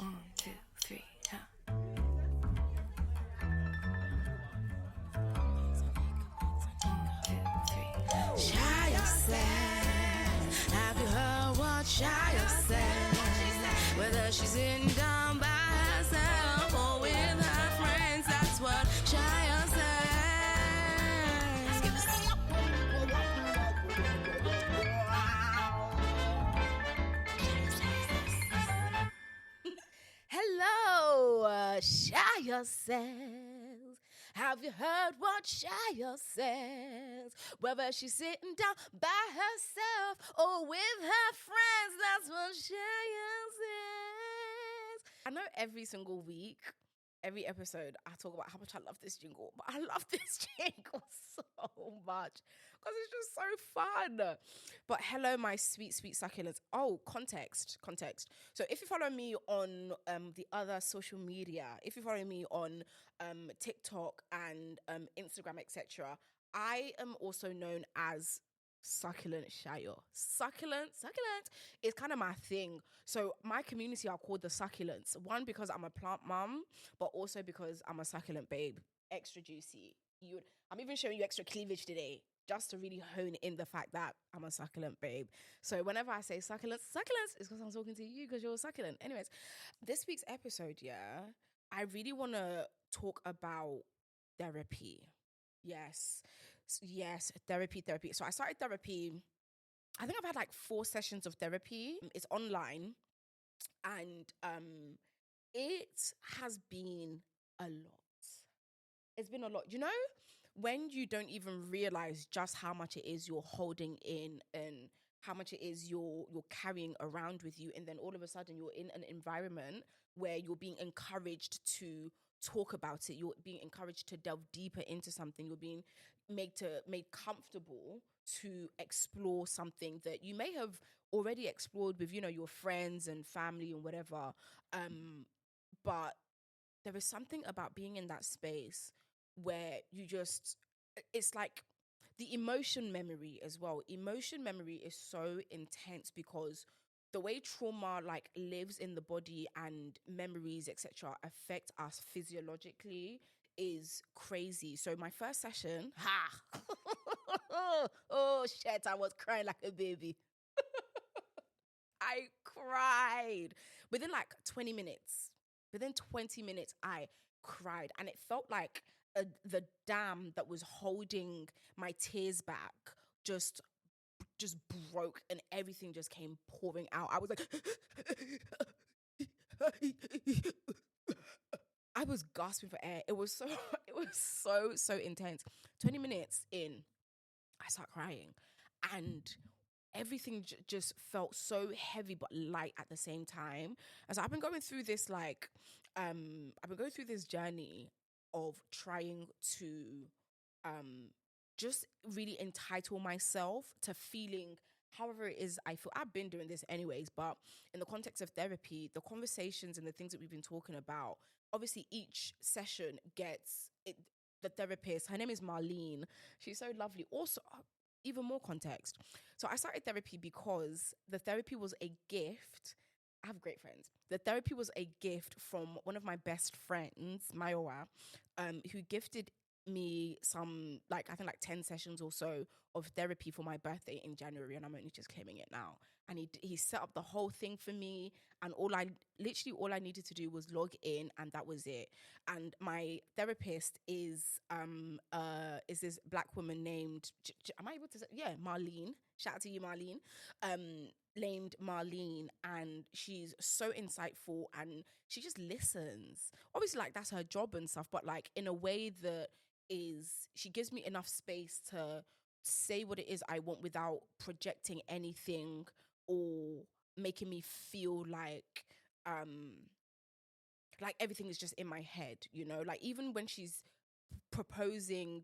1, 2, 3, Sayo says, have you heard what Sayo says? Whether she's sitting down by herself or with her friends, that's what Sayo says. Hello, Sayo says. Have you heard what Sayo says? Whether she's sitting down by herself or with her friends, that's what Sayo says. I know every single week, every episode, I talk about how much I love this jingle, but I love this jingle so much because it's just so fun. But hello, my sweet, sweet succulents. Oh, context. So if you follow me on the other social media, if you follow me on TikTok and Instagram, etc., I am also known as Succulent Sayo. Succulent is kind of my thing. So my community are called the succulents. One, because I'm a plant mum, but also because I'm a succulent babe. Extra juicy. I'm even showing you extra cleavage today, just to really hone in the fact that I'm a succulent babe. So whenever I say succulents, it's because I'm talking to you because you're a succulent. Anyways, this week's episode, I really want to talk about therapy. Yes, therapy. So I started therapy. I think I've had like 4 sessions of therapy. It's online, and it has been a lot. It's been a lot. You know, when you don't even realize just how much it is you're holding in and how much it is you're carrying around with you, and then all of a sudden you're in an environment where you're being encouraged to talk about it, you're being encouraged to delve deeper into something, you're being made comfortable to explore something that you may have already explored with, you know, your friends and family and whatever, but there is something about being in that space where it's like the emotion memory as well. Emotion memory is so intense because the way trauma like lives in the body and memories, etc., affect us physiologically is crazy. So my first session, oh shit, I was crying like a baby. I cried within like 20 minutes. Within 20 minutes, I cried, and it felt like the dam that was holding my tears back just broke, and everything just came pouring out. I was like, I was gasping for air. It was so intense. 20 minutes in, I start crying, and everything just felt so heavy but light at the same time. And so I've been going through this journey of trying to just really entitle myself to feeling however it is I feel. I've been doing this anyways, but in the context of therapy, the conversations and the things that we've been talking about, obviously each session gets it. The therapist, her name is Marlene. She's so lovely. Also, even more context. So I started therapy because the therapy was a gift. I have great friends. The therapy was a gift from one of my best friends, Mayowa, who gifted me some, I think 10 sessions or so of therapy for my birthday in January, and I'm only just claiming it now. And he set up the whole thing for me, and all I needed to do was log in, and that was it. And my therapist is this black woman named am I able to say? Yeah, Marlene. Shout out to you, Marlene. Named Marlene, and she's so insightful, and she just listens. Obviously, that's her job and stuff, but in a way that she gives me enough space to say what it is I want without projecting anything or making me feel like everything is just in my head, you know? Even when she's proposing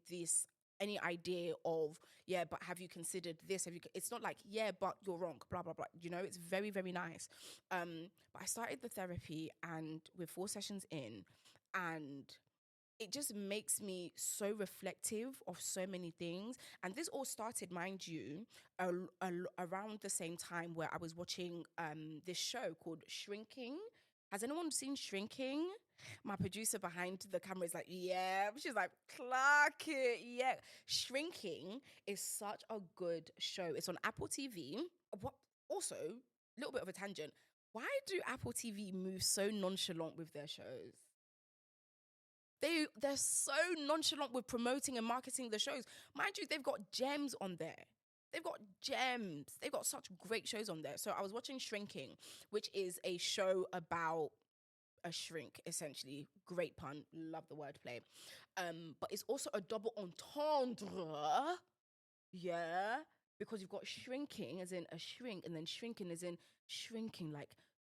any idea of, yeah, but have you considered this? It's not like, yeah, but you're wrong, blah, blah, blah. You know, it's very, very nice. But I started the therapy, and we're 4 sessions in, and it just makes me so reflective of so many things. And this all started, mind you, around the same time where I was watching this show called Shrinking. Has anyone seen Shrinking? My producer behind the camera is like, yeah. She's like, Clark it, yeah. Shrinking is such a good show. It's on Apple TV. What? Also, a little bit of a tangent. Why do Apple TV move so nonchalant with their shows? They're so nonchalant with promoting and marketing the shows. Mind you, they've got gems on there. They've got gems. They've got such great shows on there. So I was watching Shrinking, which is a show about a shrink, essentially. Great pun. Love the wordplay. But it's also a double entendre. Yeah. Because you've got shrinking as in a shrink, and then shrinking as in shrinking, like,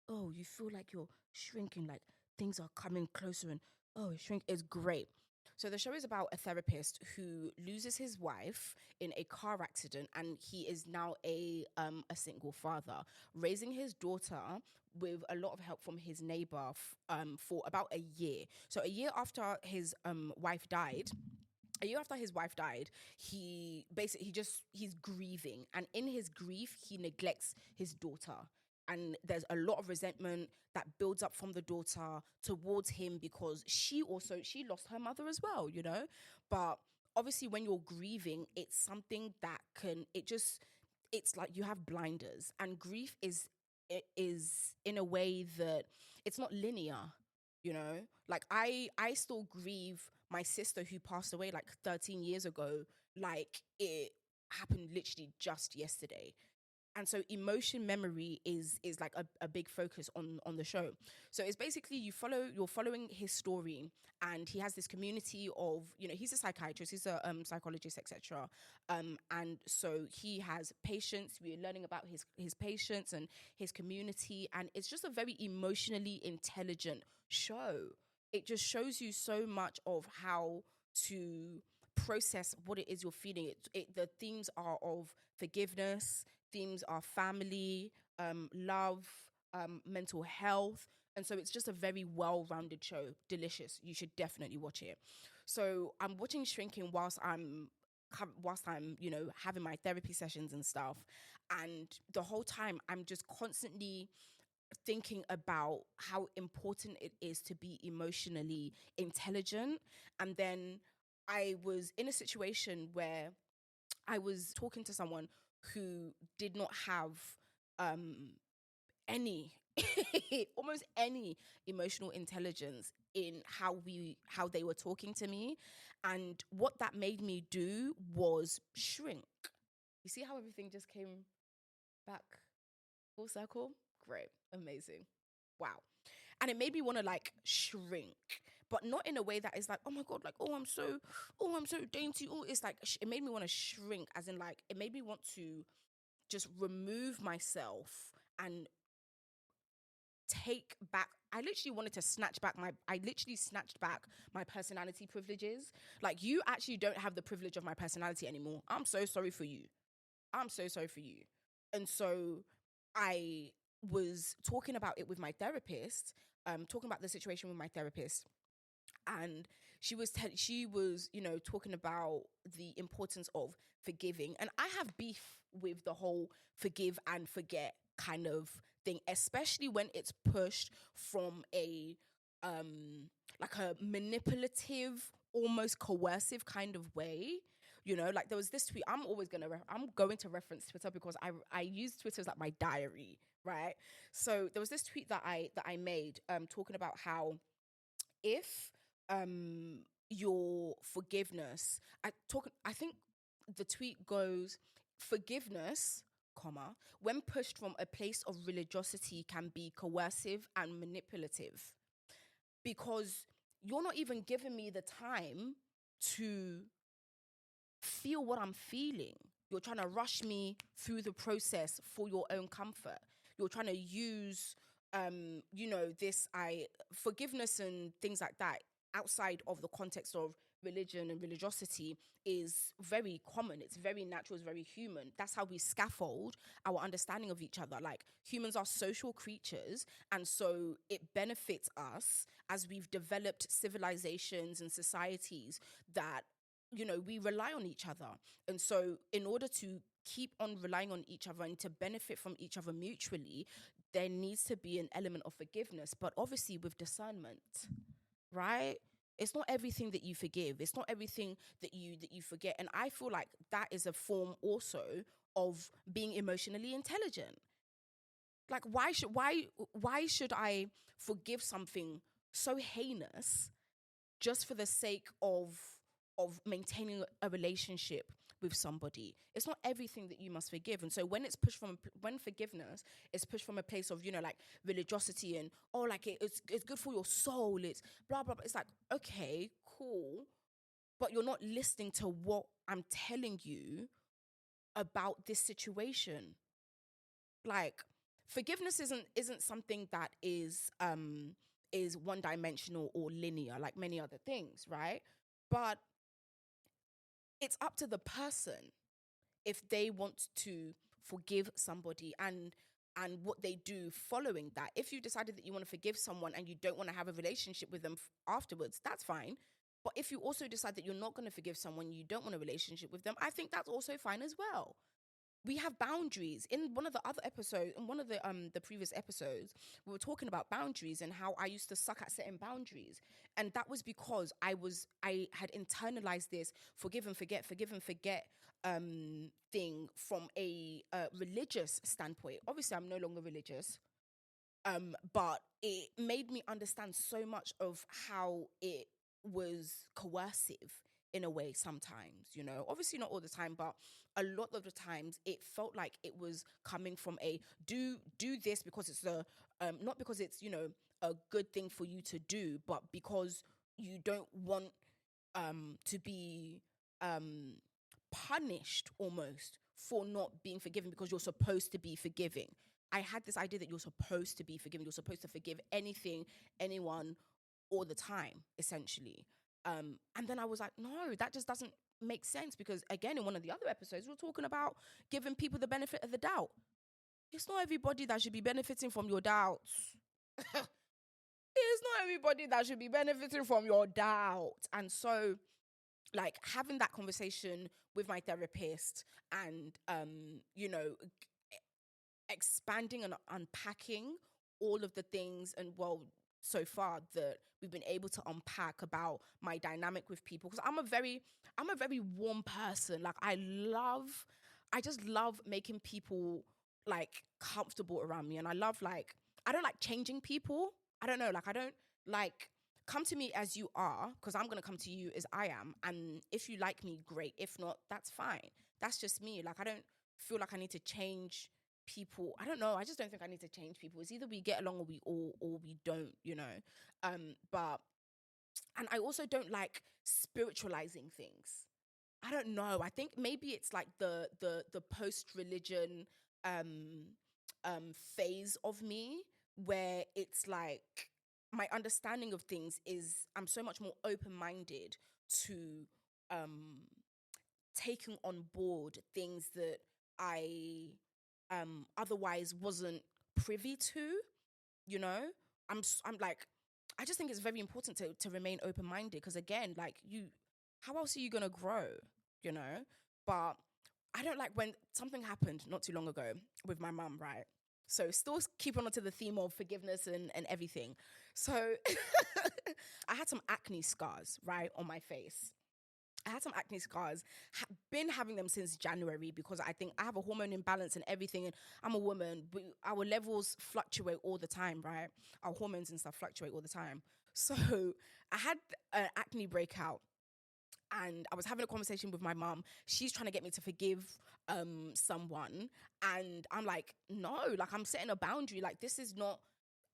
oh, you feel like you're shrinking, like things are coming closer, and oh, shrink is great. So the show is about a therapist who loses his wife in a car accident, and he is now a single father, raising his daughter with a lot of help from his neighbor for about a year. So his wife died, a year after his wife died, he's grieving, and in his grief he neglects his daughter, and there's a lot of resentment that builds up from the daughter towards him because she lost her mother as well, you know. But obviously when you're grieving, it's something that it's like you have blinders, and grief is in a way that it's not linear, you know. Like I still grieve my sister who passed away like 13 years ago, like it happened literally just yesterday. And so emotion memory is like a big focus on the show. So it's basically you're following his story, and he has this community of, you know, he's a psychiatrist, he's a psychologist, etc. And so he has patients. We're learning about his patients and his community, and it's just a very emotionally intelligent show. It just shows you so much of how to process what it is you're feeling. The themes are of forgiveness, themes are family, love, mental health. And so it's just a very well-rounded show. Delicious. You should definitely watch it. So I'm watching Shrinking whilst I'm you know, having my therapy sessions and stuff. And the whole time I'm just constantly thinking about how important it is to be emotionally intelligent. And then I was in a situation where I was talking to someone who did not have any almost any emotional intelligence in how they were talking to me. And what that made me do was shrink. You see how everything just came back full circle? Great. Amazing. Wow. And it made me want to like shrink, but not in a way that is like, oh my God, like, oh, I'm so dainty. Oh, it's like, it made me want to shrink, as in like, it made me want to just remove myself and take back. I literally snatched back my personality privileges. Like, you actually don't have the privilege of my personality anymore. I'm so sorry for you. And so I was talking about it with my therapist, talking about the situation with my therapist. And she was, you know, talking about the importance of forgiving. And I have beef with the whole forgive and forget kind of thing, especially when it's pushed from a like a manipulative, almost coercive kind of way. You know, like there was this tweet. I'm going to reference Twitter because I use Twitter as like my diary, right? So there was this tweet that I made talking about how if your forgiveness, I think the tweet goes, forgiveness, comma, when pushed from a place of religiosity, can be coercive and manipulative, because you're not even giving me the time to feel what I'm feeling. You're trying to rush me through the process for your own comfort. You're trying to use you know, forgiveness and things like that outside of the context of religion and religiosity is very common. It's very natural. It's very human. That's how we scaffold our understanding of each other. Like, humans are social creatures, and so it benefits us as we've developed civilizations and societies that, you know, we rely on each other. And so in order to keep on relying on each other and to benefit from each other mutually, there needs to be an element of forgiveness, but obviously with discernment, right? It's not everything that you forgive. It's not everything that you forget. And I feel like that is a form also of being emotionally intelligent. Like why should I forgive something so heinous just for the sake of maintaining a relationship with somebody? It's not everything that you must forgive. And so when forgiveness is pushed from a place of, like religiosity and, oh, like it's good for your soul, it's blah blah blah, it's like, okay, cool, but you're not listening to what I'm telling you about this situation. Like, forgiveness isn't something that is one dimensional or linear like many other things, right? But it's up to the person if they want to forgive somebody and what they do following that. If you decided that you want to forgive someone and you don't want to have a relationship with them afterwards, that's fine. But if you also decide that you're not going to forgive someone, you don't want a relationship with them, I think that's also fine as well. We have boundaries. In one of the other episodes, in one of the previous episodes, we were talking about boundaries and how I used to suck at setting boundaries. And that was because I had internalized this forgive and forget thing from a religious standpoint. Obviously, I'm no longer religious. But it made me understand so much of how it was coercive in a way sometimes, obviously not all the time, but a lot of the times it felt like it was coming from a do this because it's not because it's, a good thing for you to do, but because you don't want to be punished almost for not being forgiven because you're supposed to be forgiving. I had this idea that you're supposed to be forgiving. You're supposed to forgive anything, anyone, all the time, essentially. And then I was like, no, that just doesn't make sense, because again, in one of the other episodes, we're talking about giving people the benefit of the doubt. It's not everybody that should be benefiting from your doubts. It's not everybody that should be benefiting from your doubts. And so, like, having that conversation with my therapist and, expanding and unpacking all of the things, and so far that we've been able to unpack about my dynamic with people, because I'm a very warm person. Like, I just love making people like comfortable around me, and I don't like changing people. I don't know, like, I don't like, come to me as you are, because I'm going to come to you as I am, and if you like me, great. If not, that's fine. That's just me. Like, I don't feel like I need to change people. I don't know. I just don't think I need to change people. It's either we get along or we don't, but, and I also don't like spiritualizing things. I don't know. I think maybe it's like the post-religion phase of me, where it's like my understanding of things is I'm so much more open-minded to taking on board things that I otherwise wasn't privy to, I'm like, I just think it's very important to remain open-minded, because again, like, how else are you gonna grow, But I don't like when something happened not too long ago with my mum, right? So still keeping on to the theme of forgiveness and everything. So I had some acne scars, right, on my face. I had some acne scars, been having them since January, because I think I have a hormone imbalance and everything, and I'm a woman. Our levels fluctuate all the time, right? Our hormones and stuff fluctuate all the time. So I had an acne breakout, and I was having a conversation with my mum. She's trying to get me to forgive someone, and I'm like, no, like, I'm setting a boundary. Like, this is not,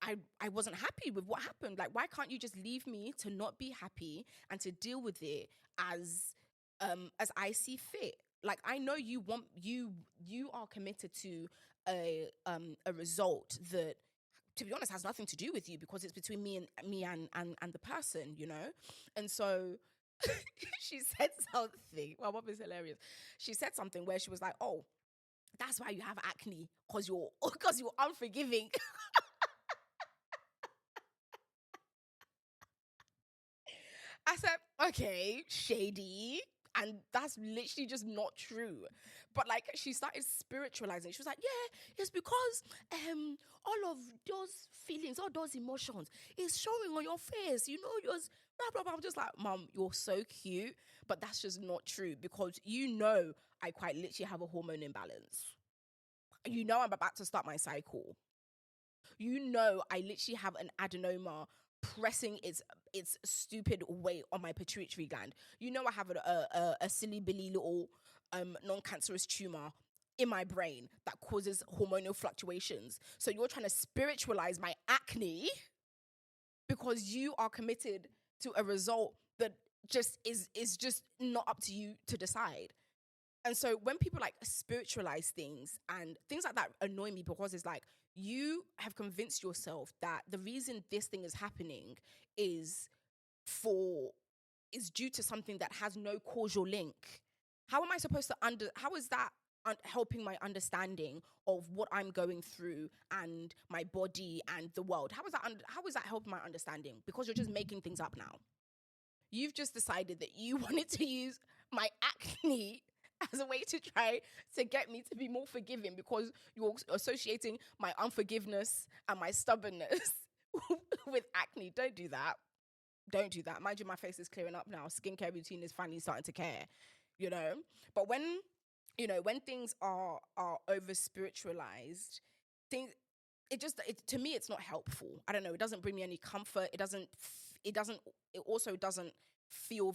I wasn't happy with what happened. Like, why can't you just leave me to not be happy and to deal with it as I see fit? Like, I know you are committed to a result that, to be honest, has nothing to do with you, because it's between me and the person, And so she said something. Well, what was hilarious? She said something where she was like, "Oh, that's why you have acne, because you're unforgiving." I said, okay, shady. And that's literally just not true. But like, she started spiritualizing. She was like, yeah, it's because all of those feelings, all those emotions is showing on your face. You know, you're blah, blah, blah. I'm just like, Mom, you're so cute. But that's just not true, because I quite literally have a hormone imbalance. I'm about to start my cycle. I literally have an adenoma pressing its stupid weight on my pituitary gland. I have a silly billy little non-cancerous tumor in my brain that causes hormonal fluctuations. So you're trying to spiritualize my acne because you are committed to a result that just is just not up to you to decide. And so when people like spiritualize things and things like that annoy me, because it's like, you have convinced yourself that the reason this thing is happening is due to something that has no causal link. How am I supposed to how is that helping my understanding of what I'm going through and my body and the world? How is that helping my understanding? Because you're just making things up now. You've just decided that you wanted to use my acne as a way to try to get me to be more forgiving, because you're associating my unforgiveness and my stubbornness with acne. Don't do that. Don't do that. Mind you, my face is clearing up now. Skincare routine is finally starting to care, But when things are over-spiritualized, to me, it's not helpful. I don't know. It doesn't bring me any comfort. It also doesn't feel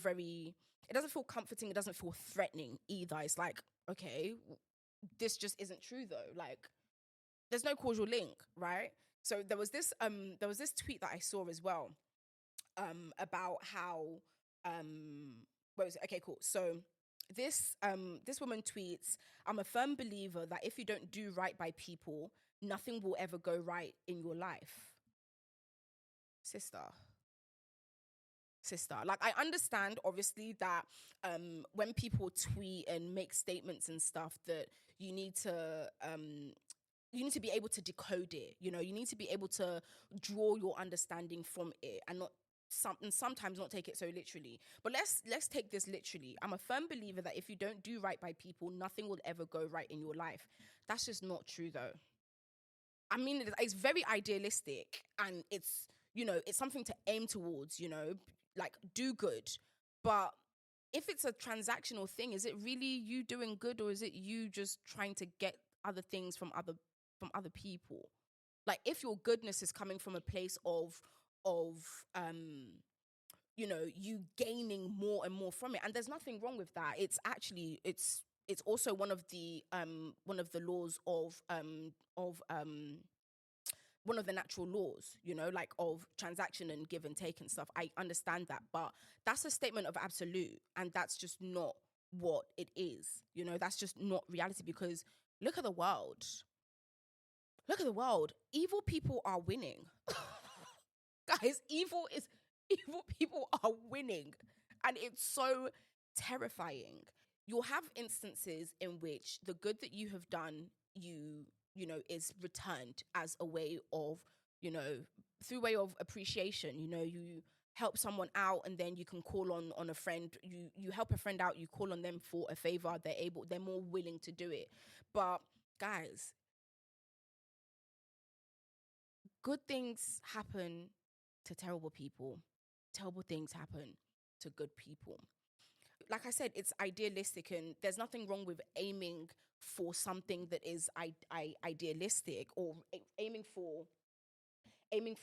comforting. It doesn't feel threatening either. It's like, okay, this just isn't true though. Like, there's no causal link, right? So there was this tweet that I saw as well, about how, what was it? Okay, cool. So this woman tweets, "I'm a firm believer that if you don't do right by people, nothing will ever go right in your life." Sister. Like, I understand, obviously, that when people tweet and make statements and stuff, that you need to be able to decode it. You need to be able to draw your understanding from it and sometimes not take it so literally. But let's take this literally. I'm a firm believer that if you don't do right by people, nothing will ever go right in your life. That's just not true though. I mean, it's very idealistic, and it's something to aim towards, like, do good. But if it's a transactional thing, is it really you doing good, or is it you just trying to get other things from other people? Like, if your goodness is coming from a place of you gaining more and more from it, and there's nothing wrong with that. It's actually it's also one of the laws of one of the natural laws, like, of transaction and give and take and stuff. I understand that, but that's a statement of absolute, and that's just not what it is. That's just not reality, because look at the world. Evil people are winning. Guys, evil people are winning, and it's so terrifying. You'll have instances in which the good that you have done, is returned as a way of, through way of appreciation. You help someone out, and then you can call on a friend. You help a friend out, you call on them for a favor. They're more willing to do it. But guys, good things happen to terrible people. Terrible things happen to good people. Like I said, it's idealistic, and there's nothing wrong with aiming for something that is idealistic, or aiming for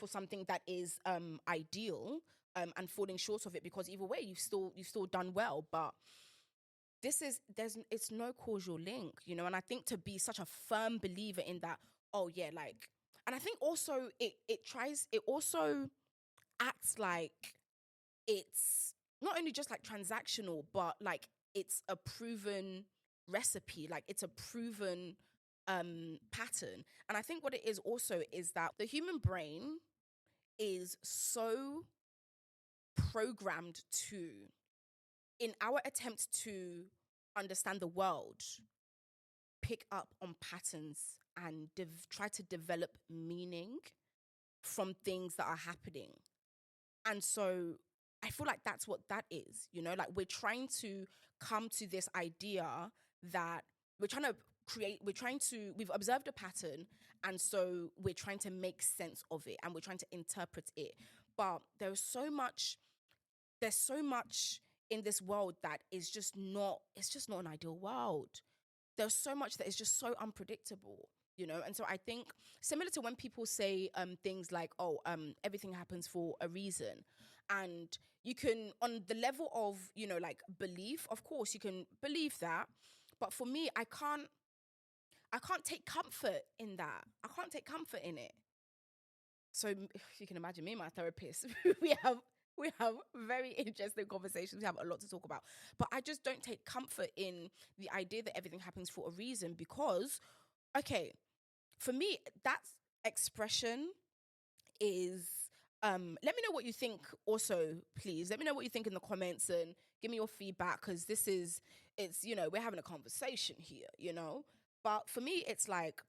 something that is ideal, and falling short of it, because either way you've still done well. But it's no causal link, and I think to be such a firm believer in that, oh yeah, like, and I think also it also acts like it's not only just like transactional, but like it's a proven recipe, like it's a proven pattern. And I think what it is also is that the human brain is so programmed to, in our attempt to understand the world, pick up on patterns and try to develop meaning from things that are happening. And so I feel like that's what that is, you know, like we're trying to come to this idea that we've observed a pattern, and so we're trying to make sense of it and we're trying to interpret it. But there's so much in this world that is just not, it's just not an ideal world. There's so much that is just so unpredictable, you know? And so I think similar to when people say things like, oh, everything happens for a reason. And you can, on the level of, you know, like belief, of course you can believe that. But for me, I can't take comfort in that. I can't take comfort in it. So if you can imagine me and my therapist, we have very interesting conversations. We have a lot to talk about. But I just don't take comfort in the idea that everything happens for a reason, because, okay, for me, that expression is, let me know what you think also, please. Let me know what you think in the comments and give me your feedback, because it's, you know, we're having a conversation here, you know? But for me, it's like,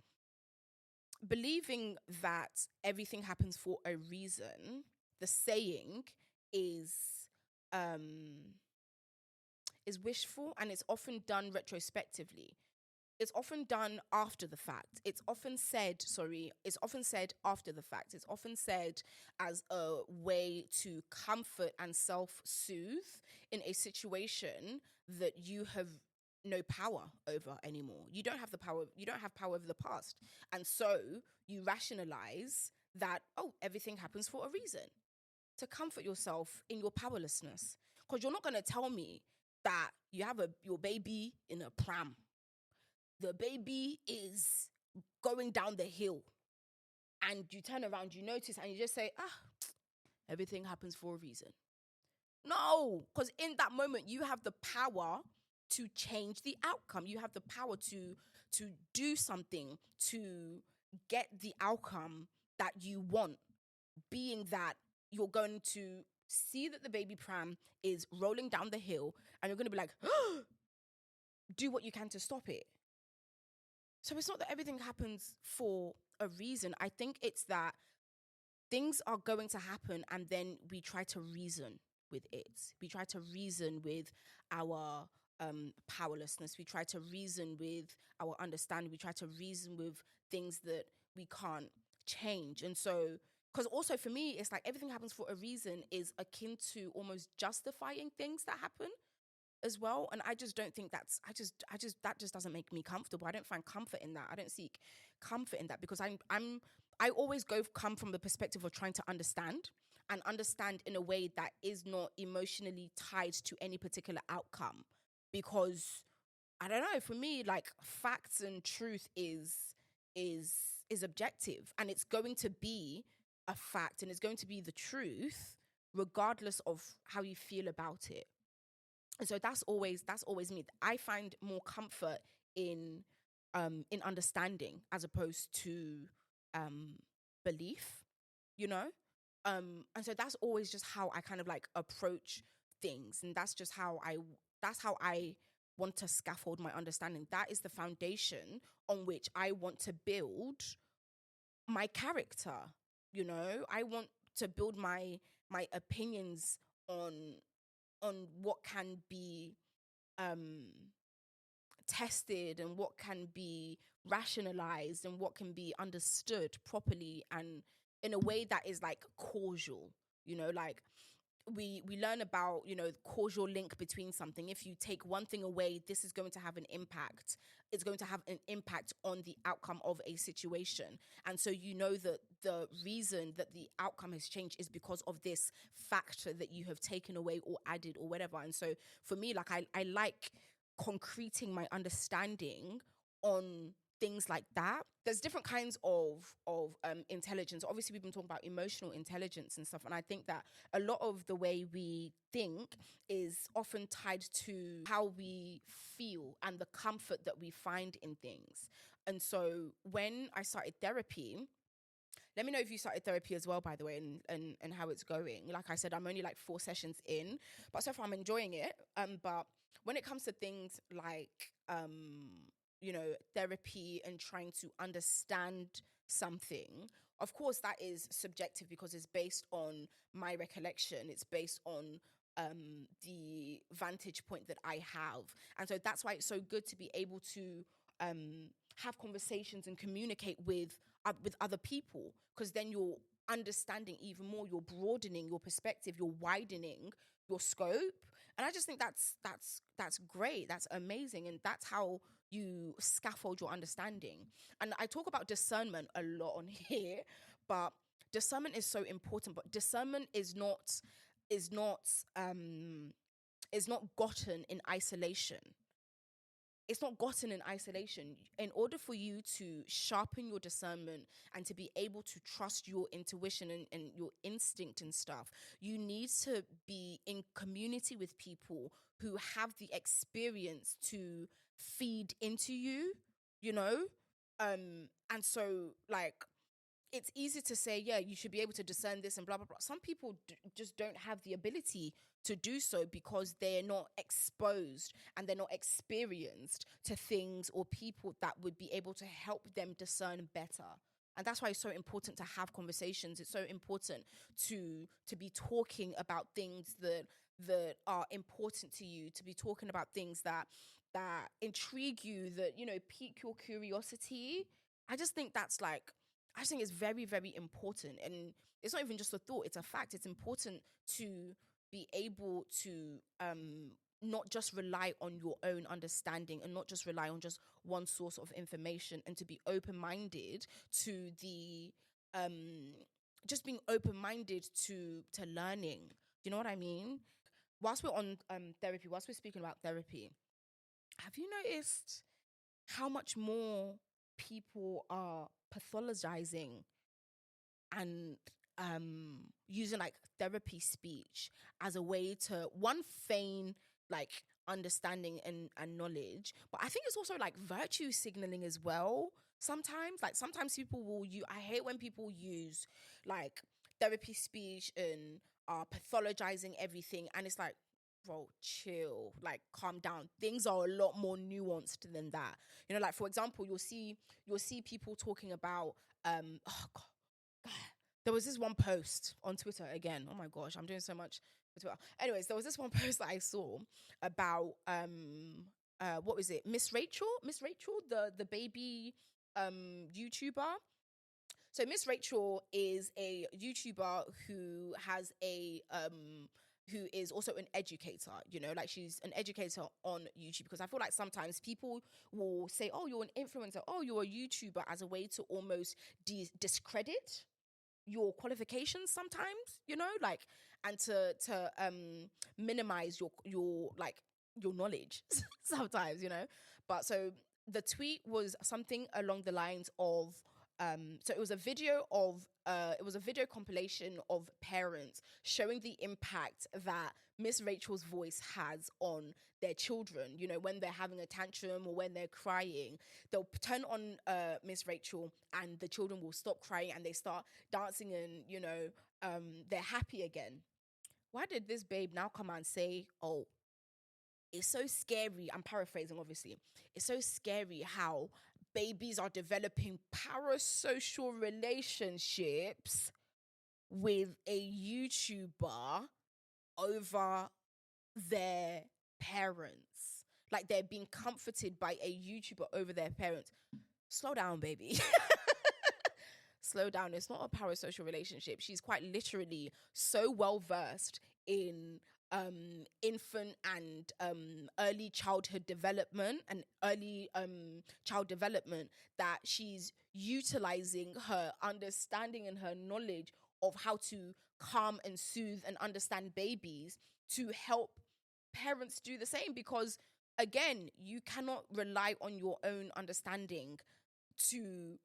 believing that everything happens for a reason, the saying is wishful, and it's often done retrospectively. It's often done after the fact. It's often said after the fact. It's often said as a way to comfort and self-soothe in a situation that you have no power over anymore. You don't have power over the past. And so you rationalize that, oh, everything happens for a reason, to comfort yourself in your powerlessness. Because you're not going to tell me that you have your baby in a pram. The baby is going down the hill, and you turn around, you notice, and you just say, everything happens for a reason. No, because in that moment, you have the power to change the outcome. You have the power to do something to get the outcome that you want, being that you're going to see that the baby pram is rolling down the hill, and you're going to be like, do what you can to stop it. So it's not that everything happens for a reason. I think it's that things are going to happen, and then we try to reason with it. We try to reason with our powerlessness. We try to reason with our understanding. We try to reason with things that we can't change. And so, because also for me, it's like everything happens for a reason is akin to almost justifying things that happen as well. And I just don't think that just doesn't make me comfortable. I don't find comfort in that. I don't seek comfort in that, because I always come from the perspective of trying to understand, and understand in a way that is not emotionally tied to any particular outcome. Because I don't know, for me, like, facts and truth is objective, and it's going to be a fact, and it's going to be the truth regardless of how you feel about it. And so that's always me. I find more comfort in understanding as opposed to belief, you know? And so that's always just how I kind of like approach things. And that's how I want to scaffold my understanding. That is the foundation on which I want to build my character, you know? I want to build my opinions on what can be tested, and what can be rationalized, and what can be understood properly, and in a way that is like causal, you know, like we learn about, you know, causal link between something. If you take one thing away, this is going to have an impact. It's going to have an impact on the outcome of a situation. And so you know that the reason that the outcome has changed is because of this factor that you have taken away or added or whatever. And so for me, like, I like concreting my understanding on things like that. There's different kinds of intelligence. Obviously, we've been talking about emotional intelligence and stuff, and I think that a lot of the way we think is often tied to how we feel and the comfort that we find in things. And so when I started therapy, let me know if you started therapy as well, by the way, and how it's going. Like I said, I'm only like 4 sessions in, but so far I'm enjoying it. But when it comes to things like you know, therapy and trying to understand something, of course, that is subjective because it's based on my recollection. It's based on the vantage point that I have. And so that's why it's so good to be able to have conversations and communicate with other people, because then you're understanding even more, you're broadening your perspective, you're widening your scope. And I just think that's great, that's amazing, and that's how you scaffold your understanding. And I talk about discernment a lot on here, but discernment is so important. But discernment is not is not um is not gotten in isolation. It's not gotten in isolation. In order for you to sharpen your discernment and to be able to trust your intuition and your instinct and stuff, you need to be in community with people who have the experience to feed into you, you know? And so, like, it's easy to say, yeah, you should be able to discern this and blah, blah, blah. Some people just don't have the ability to do so because they're not exposed and they're not experienced to things or people that would be able to help them discern better. And that's why it's so important to have conversations. It's so important to be talking about things that are important to you, to be talking about things that intrigue you, that, you know, pique your curiosity. I just think that's like, I just think it's very, very important. And it's not even just a thought, it's a fact. It's important to be able to not just rely on your own understanding and not just rely on just one source of information, and to be open-minded to the just being open-minded to learning. You know what I mean? Whilst we're on therapy, whilst we're speaking about therapy, have you noticed how much more people are pathologizing and using like therapy speech as a way to, one, feign like understanding and knowledge, but I think it's also like virtue signaling as well. Sometimes people will use, I hate when people use like therapy speech and are pathologizing everything, and it's like, bro, chill, like calm down. Things are a lot more nuanced than that. You know, like for example, you'll see people talking about oh god, there was this one post on Twitter again. Oh my gosh, I'm doing so much with Twitter. Anyways, there was this one post that I saw about what was it? Miss Rachel, the baby YouTuber. So Miss Rachel is a YouTuber who has a who is also an educator, you know, like she's an educator on YouTube, because I feel like sometimes people will say, oh, you're an influencer, oh, you're a YouTuber, as a way to almost discredit your qualifications sometimes, you know, like, and to minimize your like your knowledge sometimes, you know. But so the tweet was something along the lines of so it was a video compilation of parents showing the impact that Miss Rachel's voice has on their children. You know, when they're having a tantrum or when they're crying, they'll turn on Miss Rachel and the children will stop crying and they start dancing, and, you know, they're happy again. Why did this babe now come and say, oh, it's so scary? I'm paraphrasing, obviously. It's so scary how babies are developing parasocial relationships with a YouTuber over their parents. Like they're being comforted by a YouTuber over their parents. Slow down, baby. Slow down. It's not a parasocial relationship. She's quite literally so well versed in infant and early childhood development and early child development that she's utilizing her understanding and her knowledge of how to calm and soothe and understand babies to help parents do the same. Because again, you cannot rely on your own understanding to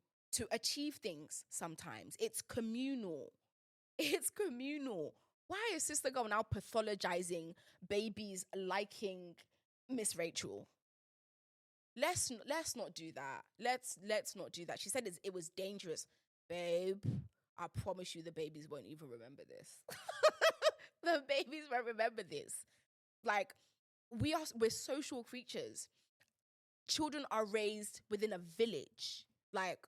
achieve things. Sometimes it's communal. Why is Sister Girl now pathologizing babies liking Miss Rachel? Let's not do that. Let's not do that. She said it was dangerous. Babe, I promise you the babies won't even remember this. The babies won't remember this. Like, we're social creatures. Children are raised within a village. Like,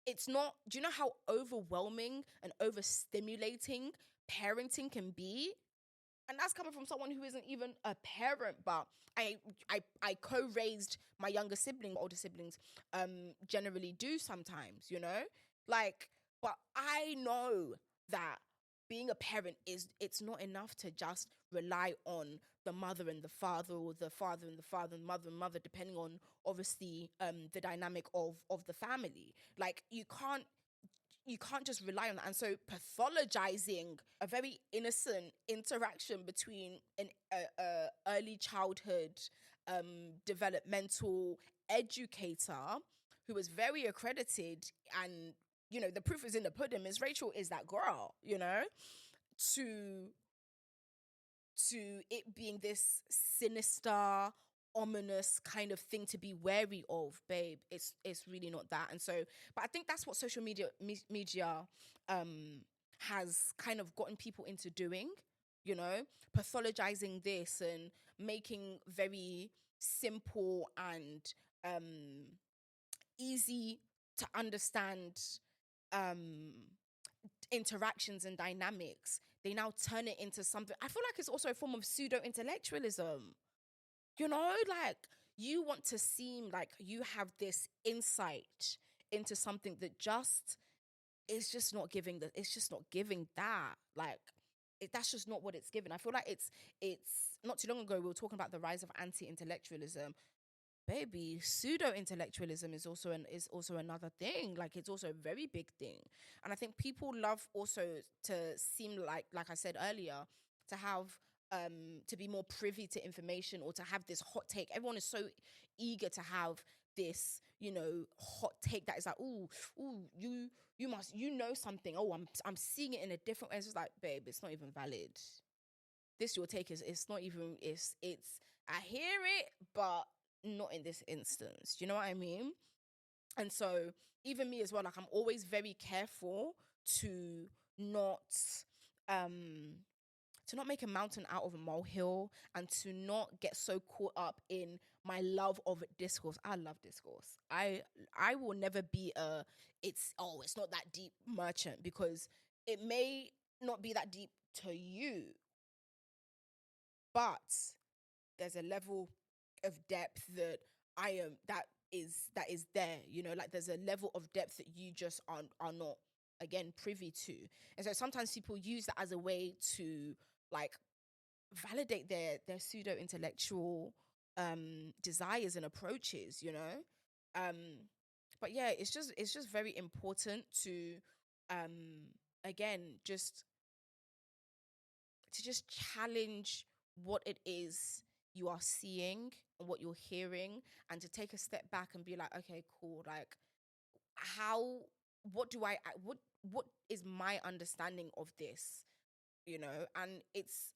it's not, do you know how overwhelming and overstimulating parenting can be? And that's coming from someone who isn't even a parent, but I co-raised my younger sibling, older siblings generally do sometimes, you know? Like, but I know that being a parent it's not enough to just rely on the mother and the father, or the father and the father and mother and mother, depending on obviously the dynamic of the family. Like, you can't just rely on that. And so pathologizing a very innocent interaction between an early childhood developmental educator who was very accredited, and you know, the proof is in the pudding, Miss Rachel is that girl, you know, to it being this sinister, ominous kind of thing to be wary of, babe. It's really not that. And so, but I think that's what social media has kind of gotten people into doing, you know, pathologizing this and making very simple and easy to understand interactions and dynamics. They now turn it into something. I feel like it's also a form of pseudo-intellectualism. You know, like, you want to seem like you have this insight into something that just is just not giving it's just not giving that. Like, that's just not what it's given. I feel like it's not too long ago we were talking about the rise of anti-intellectualism. Baby, pseudo-intellectualism is also another thing. Like, it's also a very big thing. And I think people love also to seem like I said earlier, to have to be more privy to information, or to have this hot take. Everyone is so eager to have this, you know, hot take that is like, ooh, you must, you know, something. Oh, I'm seeing it in a different way. It's just like, babe, it's not even valid. This your take is, it's not even, it's I hear it, but not in this instance. Do you know what I mean? And so even me as well, like, I'm always very careful to not make a mountain out of a molehill, and to not get so caught up in my love of discourse. I love discourse. I will never be it's not that deep merchant, because it may not be that deep to you, but there's a level of depth that that is there, you know, like, there's a level of depth that you just are not, again, privy to. And so sometimes people use that as a way to, like, validate their pseudo intellectual desires and approaches, you know. But yeah, it's just very important to again, just challenge what it is you are seeing and what you're hearing, and to take a step back and be like, okay, cool, like, what do what is my understanding of this, you know? And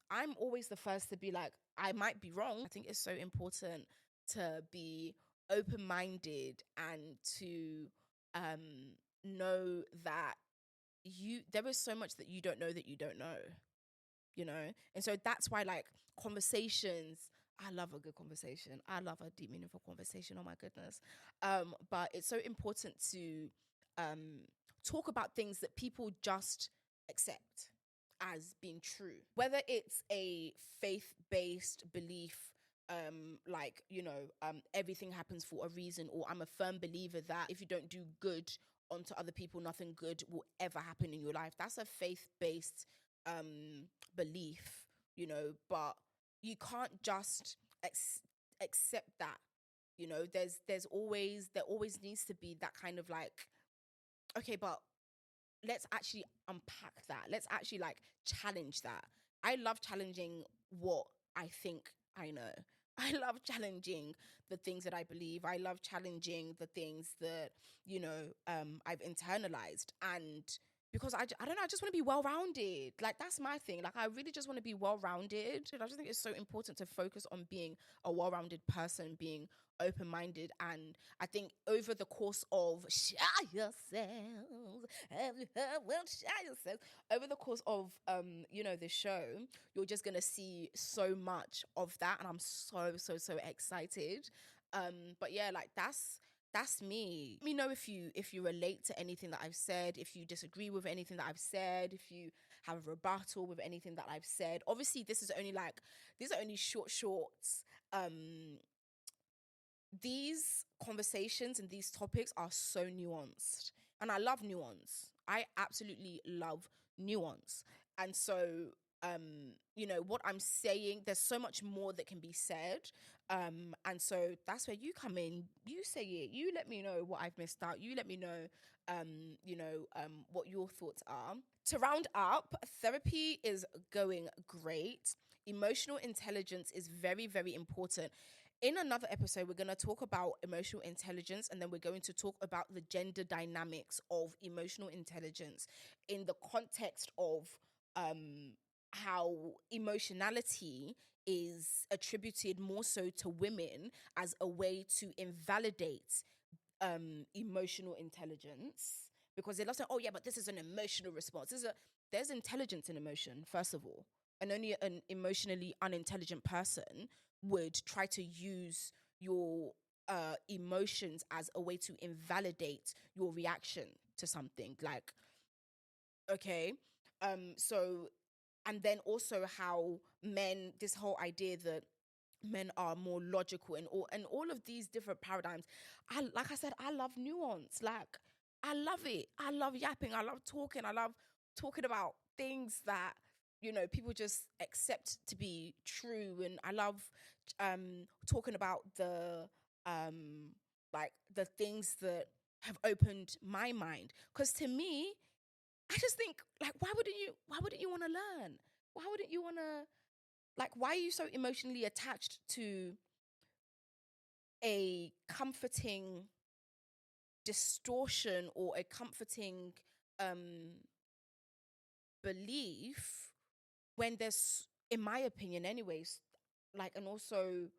I'm always the first to be like, I might be wrong. I think it's so important to be open-minded, and to know that there is so much that you don't know, you know? And so that's why, like, conversations, I love a good conversation. I love a deep, meaningful conversation. Oh my goodness. But it's so important to talk about things that people just accept as being true. Whether it's a faith-based belief, like, you know, everything happens for a reason, or I'm a firm believer that if you don't do good onto other people, nothing good will ever happen in your life. That's a faith-based belief, you know, but you can't just accept that, you know. There always needs to be that kind of like, okay, but let's actually unpack that. Let's actually, like, challenge that. I love challenging what I think I know. I love challenging the things that I believe. I love challenging the things that, you know, I've internalized. And because I don't know, I just want to be well-rounded. Like, that's my thing. Like, I really just want to be well-rounded. I just think it's so important to focus on being a well-rounded person, being open-minded. And I think over the course of Sayo Says, have you heard what Sayo says? Over the course of you know, the show, you're just gonna see so much of that, and I'm so excited. But yeah, like, that's me. Let me know if you relate to anything that I've said, if you disagree with anything that I've said, if you have a rebuttal with anything that I've said. Obviously, these are only shorts. These conversations and these topics are so nuanced, and I love nuance. I absolutely love nuance. And so what I'm saying, there's so much more that can be said. And so that's where you come in. You say it. You let me know what I've missed out. You let me know what your thoughts are. To round up, therapy is going great. Emotional intelligence is very, very important. In another episode, we're going to talk about emotional intelligence, and then we're going to talk about the gender dynamics of emotional intelligence in the context of how emotionality is attributed more so to women as a way to invalidate emotional intelligence, because they're not saying, oh yeah, but this is an emotional response. There's intelligence in emotion, first of all, and only an emotionally unintelligent person would try to use your emotions as a way to invalidate your reaction to something. Like, okay, so, and then also how men, this whole idea that men are more logical, and all of these different paradigms. Like I said, I love nuance. Like, I love it. I love yapping. I love talking. I love talking about things that people just accept to be true. And I love talking about the things that have opened my mind. Because to me, I just think, like, why wouldn't you want to learn? Why wouldn't you want to, like, why are you so emotionally attached to a comforting distortion or a comforting belief when there's, in my opinion anyways, like, and also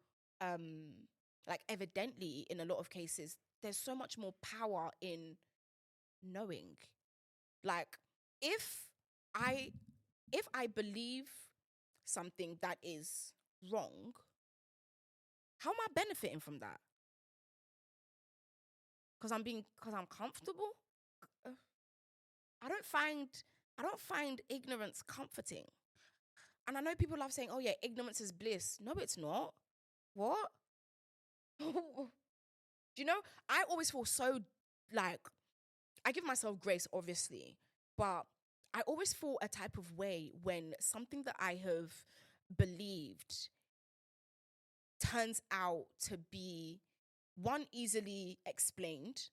like, evidently in a lot of cases, there's so much more power in knowing. Like, if I believe something that is wrong, how am I benefiting from that? Because I'm comfortable? Uh, I don't find ignorance comforting. And I know people love saying, oh yeah, ignorance is bliss. No, it's not. What? Do you know, I always feel so, like, I give myself grace, obviously, but I always feel a type of way when something that I have believed turns out to be, one, easily explained,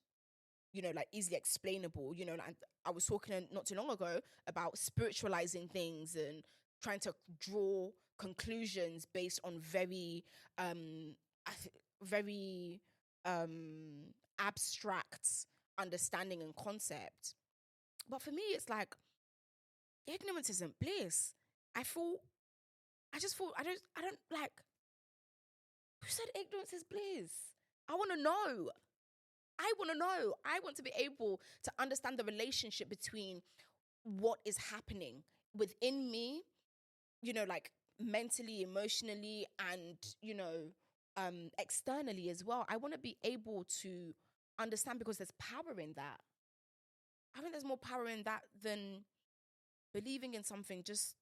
like easily explainable. Like, I was talking not too long ago about spiritualizing things and trying to draw conclusions based on very, very abstract understanding and concept. But for me, it's like, ignorance isn't bliss. I just feel, I don't like, who said ignorance is bliss? I want to know. I want to know. I want to be able to understand the relationship between what is happening within me, like, mentally, emotionally, and, externally as well. I want to be able to understand, because there's power in that. I think there's more power in that than believing in something just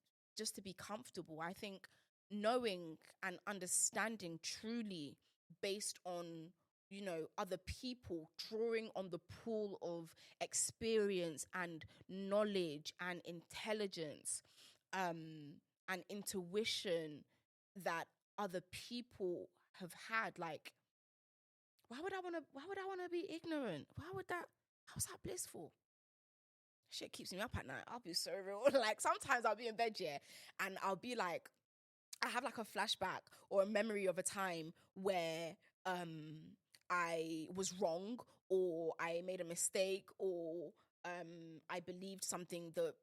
to be comfortable. I think knowing and understanding truly based on, other people, drawing on the pool of experience and knowledge and intelligence, and intuition that other people have had. Like, why would I want to be ignorant? How's that blissful? Shit keeps me up at night. I'll be so real. Like, sometimes I'll be in bed, yeah, and I'll be like, I have like a flashback or a memory of a time where I was wrong, or I made a mistake, or I believed something that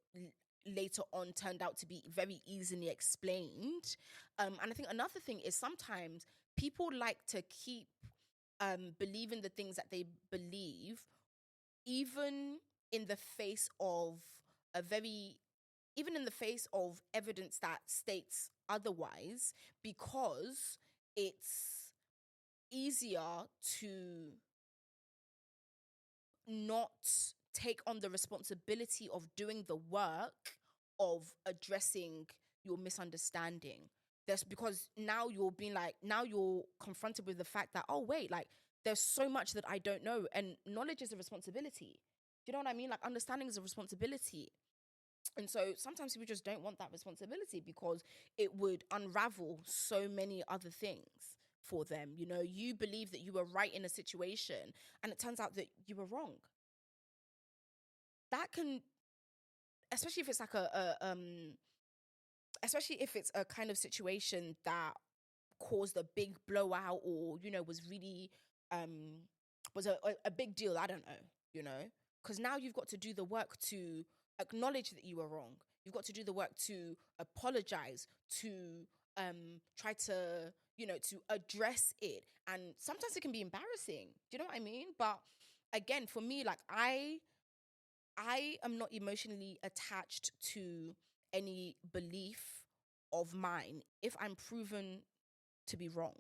later on turned out to be very easily explained. And I think another thing is, sometimes people like to keep believing the things that they believe, even in the face of a very even in the face of evidence that states otherwise, because it's easier to not take on the responsibility of doing the work of addressing your misunderstanding. That's because now you're confronted with the fact that, oh wait, like there's so much that I don't know, and knowledge is a responsibility. Do you know what I mean? Like understanding is a responsibility. And so sometimes people just don't want that responsibility because it would unravel so many other things for them. You know, you believe that you were right in a situation and it turns out that you were wrong. That can, especially if it's like especially if it's a kind of situation that caused a big blowout, or, you know, was really, was a big deal. I don't know, you know, because now you've got to do the work to acknowledge that you were wrong. You've got to do the work to apologize, to try to, you know, to address it. And sometimes it can be embarrassing. Do you know what I mean? But again, for me, like I am not emotionally attached to any belief of mine if I'm proven to be wrong.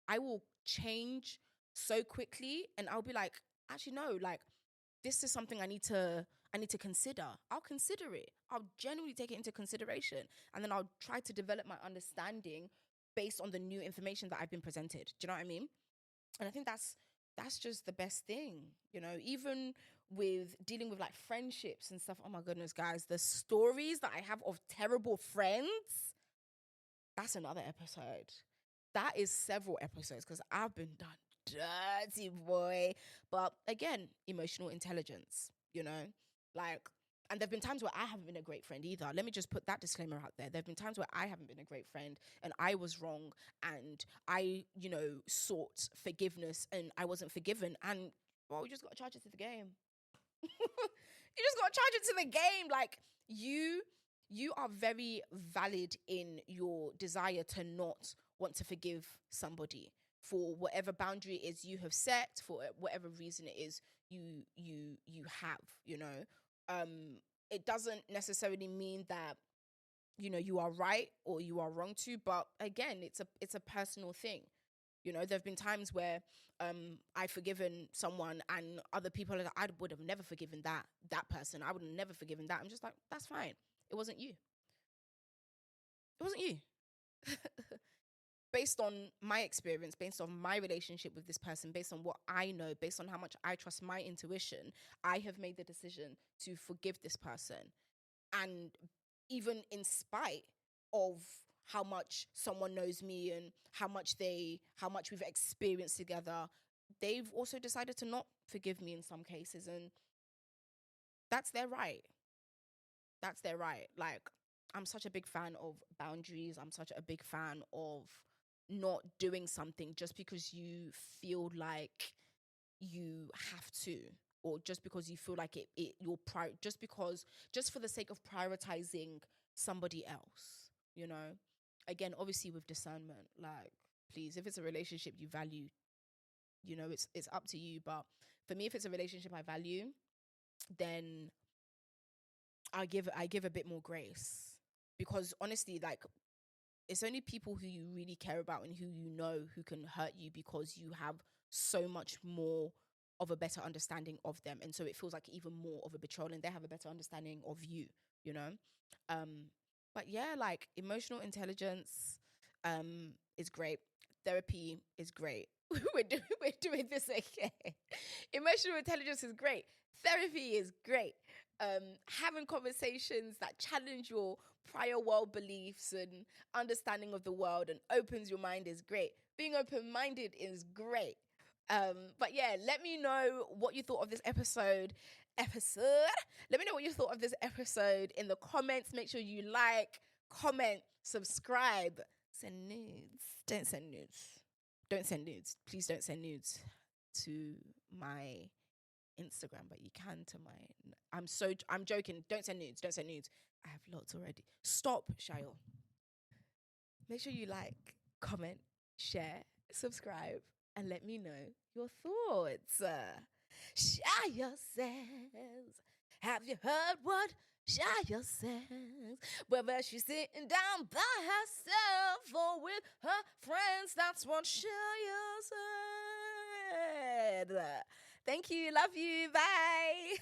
I will change so quickly and I'll be like, actually no, like this is something I need to consider. I'll consider it. I'll genuinely take it into consideration, and then I'll try to develop my understanding based on the new information that I've been presented. Do you know what I mean? And I think that's just the best thing, you know, even with dealing with like friendships and stuff. Oh my goodness, guys, the stories that I have of terrible friends, that's another episode. That is several episodes because I've been done dirty, boy. But again, emotional intelligence, you know, like, and there've been times where I haven't been a great friend either. Let me just put that disclaimer out there. There've been times where I haven't been a great friend and I was wrong and I, you know, sought forgiveness and I wasn't forgiven. And, well, you just got to charge it to the game. You just got to charge it to the game. Like, you are very valid in your desire to not want to forgive somebody for whatever boundary it is you have set, for whatever reason it is you have, you know. It doesn't necessarily mean that, you know, you are right or you are wrong too, but again, it's a personal thing. You know, there have been times where I've forgiven someone and other people are like, I would have never forgiven that person. I would have never forgiven that. I'm just like, that's fine. It wasn't you. It wasn't you. Based on my experience, based on my relationship with this person, based on what I know, based on how much I trust my intuition, I have made the decision to forgive this person. And even in spite of how much someone knows me and how much we've experienced together, they've also decided to not forgive me in some cases. And that's their right. That's their right. Like, I'm such a big fan of boundaries. I'm such a big fan of not doing something just because you feel like you have to, or just because you feel like just for the sake of prioritizing somebody else, you know. Again, obviously with discernment, like, please, if it's a relationship you value, you know, it's up to you. But for me, if it's a relationship I value, then I give a bit more grace, because honestly, like, it's only people who you really care about and who you know who can hurt you because you have so much more of a better understanding of them. And so it feels like even more of a betrayal and they have a better understanding of you, you know? But yeah, like, emotional intelligence is great. Therapy is great. we're doing this again. Emotional intelligence is great. Therapy is great. Having conversations that challenge your prior world beliefs and understanding of the world and opens your mind is great. Being open-minded is great. But yeah, let me know what you thought of this episode. Let me know what you thought of this episode in the comments. Make sure you like, comment, subscribe. Send nudes. Don't send nudes. Don't send nudes. Please don't send nudes to my Instagram, but you can to my. I'm joking. Don't send nudes. Don't send nudes. I have lots already. Stop, Sayo. Make sure you like, comment, share, subscribe, and let me know your thoughts. Sayo says, have you heard what Sayo says? Whether she's sitting down by herself or with her friends, that's what Sayo said. Thank you. Love you. Bye.